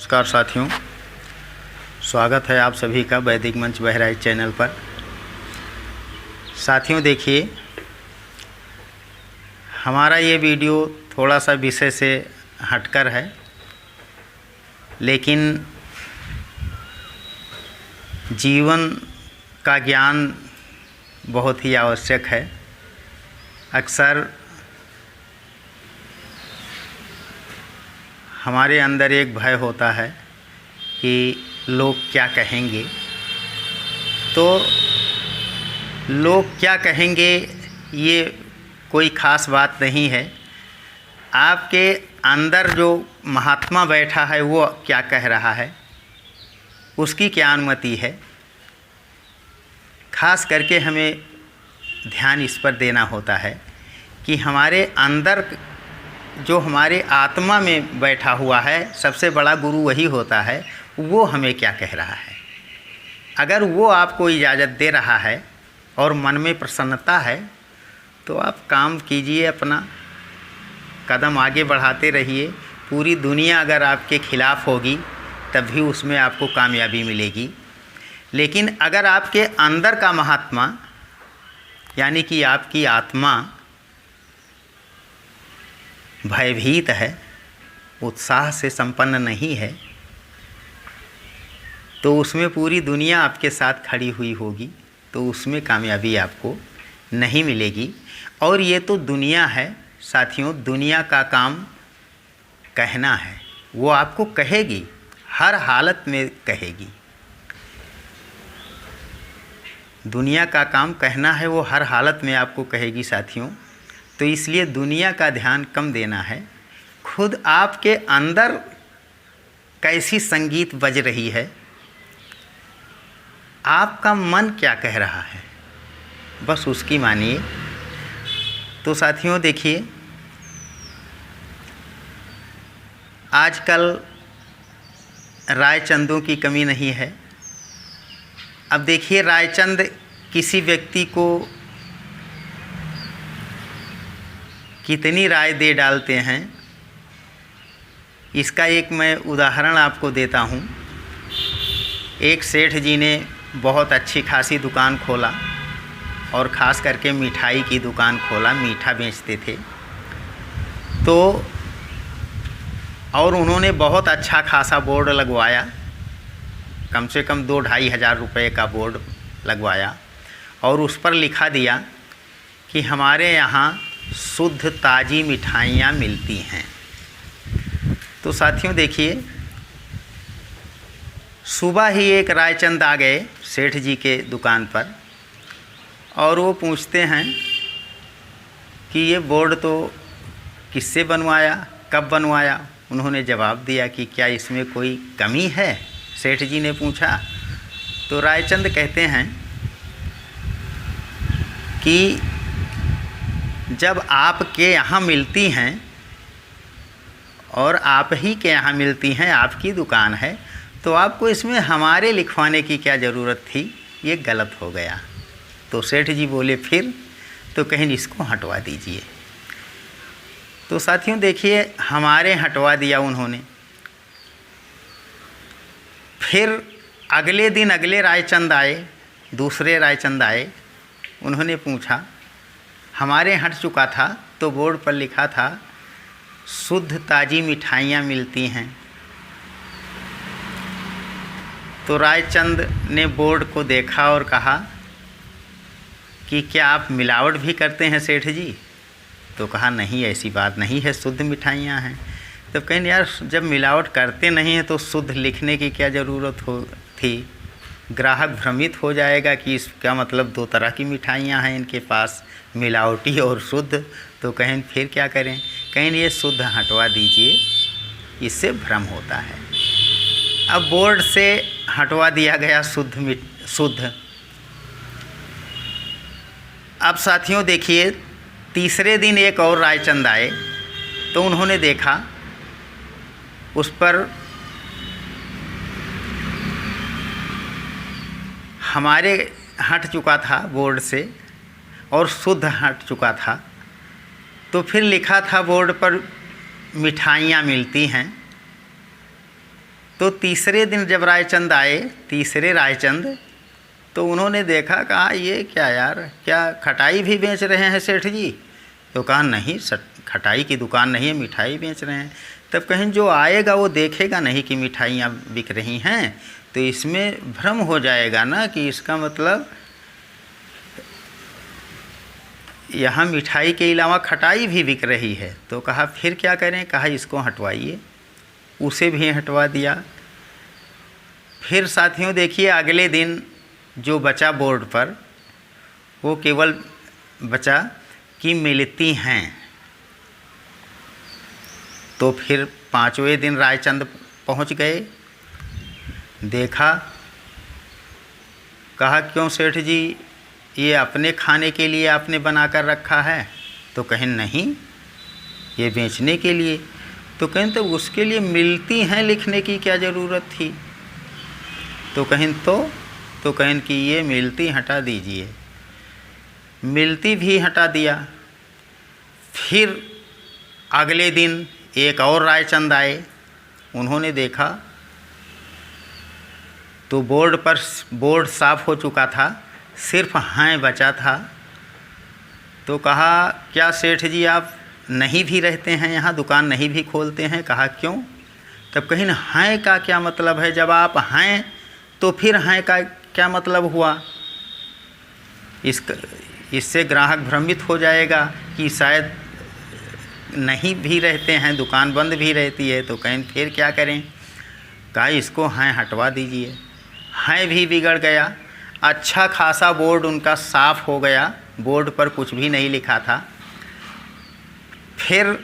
नमस्कार साथियों, स्वागत है आप सभी का वैदिक मंच बहराइच चैनल पर। साथियों देखिए, हमारा ये वीडियो थोड़ा सा विषय से हटकर है, लेकिन जीवन का ज्ञान बहुत ही आवश्यक है। अक्सर हमारे अंदर एक भय होता है कि लोग क्या कहेंगे। तो लोग क्या कहेंगे ये कोई ख़ास बात नहीं है। आपके अंदर जो महात्मा बैठा है वो क्या कह रहा है, उसकी क्या अनुमति है, खास करके हमें ध्यान इस पर देना होता है कि हमारे अंदर जो हमारे आत्मा में बैठा हुआ है, सबसे बड़ा गुरु वही होता है, वो हमें क्या कह रहा है। अगर वो आपको इजाज़त दे रहा है और मन में प्रसन्नता है तो आप काम कीजिए, अपना कदम आगे बढ़ाते रहिए। पूरी दुनिया अगर आपके खिलाफ़ होगी तब भी उसमें आपको कामयाबी मिलेगी। लेकिन अगर आपके अंदर का महात्मा यानी कि आपकी आत्मा भयभीत है, उत्साह से संपन्न नहीं है, तो उसमें पूरी दुनिया आपके साथ खड़ी हुई होगी, तो उसमें कामयाबी आपको नहीं मिलेगी। और ये तो दुनिया है साथियों, दुनिया का काम कहना है, वो आपको कहेगी, हर हालत में कहेगी। दुनिया का काम कहना है, वो हर हालत में आपको कहेगी साथियों। तो इसलिए दुनिया का ध्यान कम देना है। खुद आपके अंदर कैसी संगीत बज रही है, आपका मन क्या कह रहा है, बस उसकी मानिए। तो साथियों देखिए, आजकल रायचंदों की कमी नहीं है। अब देखिए, रायचंद किसी व्यक्ति को कितनी राय दे डालते हैं, इसका एक मैं उदाहरण आपको देता हूँ। एक सेठ जी ने बहुत अच्छी खासी दुकान खोला और ख़ास करके मिठाई की दुकान खोला, मीठा बेचते थे। तो और उन्होंने बहुत अच्छा खासा बोर्ड लगवाया, कम से कम 2-2.5 हज़ार रुपये का बोर्ड लगवाया और उस पर लिखा दिया कि हमारे यहाँ शुद्ध ताज़ी मिठाइयाँ मिलती हैं। तो साथियों देखिए, सुबह ही एक रायचंद आ गए सेठ जी के दुकान पर और वो पूछते हैं कि ये बोर्ड तो किससे बनवाया, कब बनवाया। उन्होंने जवाब दिया कि क्या इसमें कोई कमी है, सेठ जी ने पूछा। तो रायचंद कहते हैं कि जब आपके यहाँ मिलती हैं और आप ही के यहाँ मिलती हैं, आपकी दुकान है, तो आपको इसमें हमारे लिखवाने की क्या ज़रूरत थी, ये गलत हो गया। तो सेठ जी बोले फिर, तो कहीं इसको हटवा दीजिए। तो साथियों देखिए, हमारे हटवा दिया उन्होंने। फिर अगले दिन अगले रायचंद आए, दूसरे रायचंद आए, उन्होंने पूछा हमारे हट चुका था तो बोर्ड पर लिखा था शुद्ध ताज़ी मिठाइयाँ मिलती हैं। तो रायचंद ने बोर्ड को देखा और कहा कि क्या आप मिलावट भी करते हैं सेठ जी। तो कहा नहीं, ऐसी बात नहीं है, शुद्ध मिठाइयाँ हैं। तो कहें यार, जब मिलावट करते नहीं हैं तो शुद्ध लिखने की क्या ज़रूरत हो थी, ग्राहक भ्रमित हो जाएगा कि इसका मतलब 2 तरह की मिठाइयाँ हैं इनके पास, मिलावटी और शुद्ध। तो कहें फिर क्या करें, कहें ये शुद्ध हटवा दीजिए, इससे भ्रम होता है। अब बोर्ड से हटवा दिया गया शुद्ध। अब साथियों देखिए, तीसरे दिन एक और रायचंद आए तो उन्होंने देखा उस पर हमारे हट चुका था बोर्ड से और शुद्ध हट चुका था। तो फिर लिखा था बोर्ड पर मिठाइयाँ मिलती हैं। तो तीसरे दिन जब रायचंद आए, तीसरे रायचंद, तो उन्होंने देखा, कहा ये क्या यार, क्या खटाई भी बेच रहे हैं सेठ जी? तो कहा नहीं, खटाई की दुकान नहीं है, मिठाई बेच रहे हैं। तब कहीं जो आएगा वो देखेगा नहीं कि मिठाइयाँ बिक रही हैं, तो इसमें भ्रम हो जाएगा ना कि इसका मतलब यहाँ मिठाई के अलावा खटाई भी बिक रही है। तो कहा फिर क्या करें? कहा इसको हटवाइए। उसे भी हटवा दिया। फिर साथियों देखिए, अगले दिन जो बचा बोर्ड पर, वो केवल बचा कि मिलती हैं। तो फिर 5वें दिन रायचंद पहुंच गए, देखा, कहा क्यों सेठ जी, ये अपने खाने के लिए आपने बना कर रखा है? तो कहें नहीं, ये बेचने के लिए। तो कहें तो उसके लिए मिलती हैं लिखने की क्या ज़रूरत थी? तो कहें तो कहें कि ये मिलती हटा दीजिए। मिलती भी हटा दिया। फिर अगले दिन एक और रायचंद आए, उन्होंने देखा तो बोर्ड साफ हो चुका था, सिर्फ हैं बचा था। तो कहा क्या सेठ जी आप नहीं भी रहते हैं यहाँ, दुकान नहीं भी खोलते हैं? कहा क्यों? तब कहीं न हैं का क्या मतलब है? जब आप हैं तो फिर हैं का क्या मतलब हुआ? इससे ग्राहक भ्रमित हो जाएगा कि शायद नहीं भी रहते हैं, दुकान बंद भी रहती है। तो कहें फिर क्या करें? कहा इसको हैं हटवा दीजिए। हैं भी बिगड़ गया। अच्छा खासा बोर्ड उनका साफ हो गया, बोर्ड पर कुछ भी नहीं लिखा था। फिर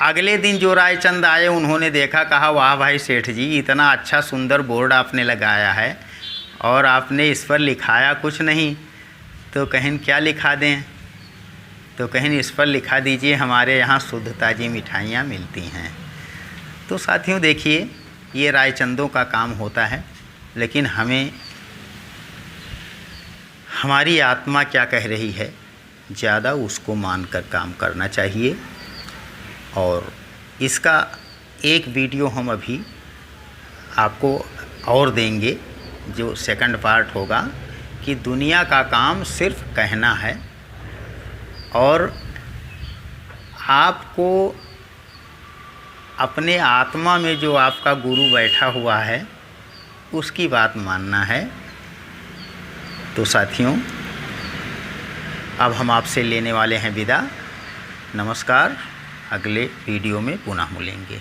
अगले दिन जो रायचंद आए, उन्होंने देखा, कहा वाह भाई सेठ जी, इतना अच्छा सुंदर बोर्ड आपने लगाया है और आपने इस पर लिखाया कुछ नहीं। तो कहें क्या लिखा दें? तो कहें इस पर लिखा दीजिए हमारे यहाँ शुद्ध ताज़ी मिठाइयाँ मिलती हैं। तो साथियों देखिए, ये रायचंदों का काम होता है, लेकिन हमें हमारी आत्मा क्या कह रही है, ज़्यादा उसको मानकर काम करना चाहिए। और इसका एक वीडियो हम अभी आपको और देंगे, जो सेकंड पार्ट होगा, कि दुनिया का काम सिर्फ कहना है और आपको अपने आत्मा में जो आपका गुरु बैठा हुआ है उसकी बात मानना है। तो साथियों, अब हम आपसे लेने वाले हैं विदा। नमस्कार, अगले वीडियो में पुनः मिलेंगे।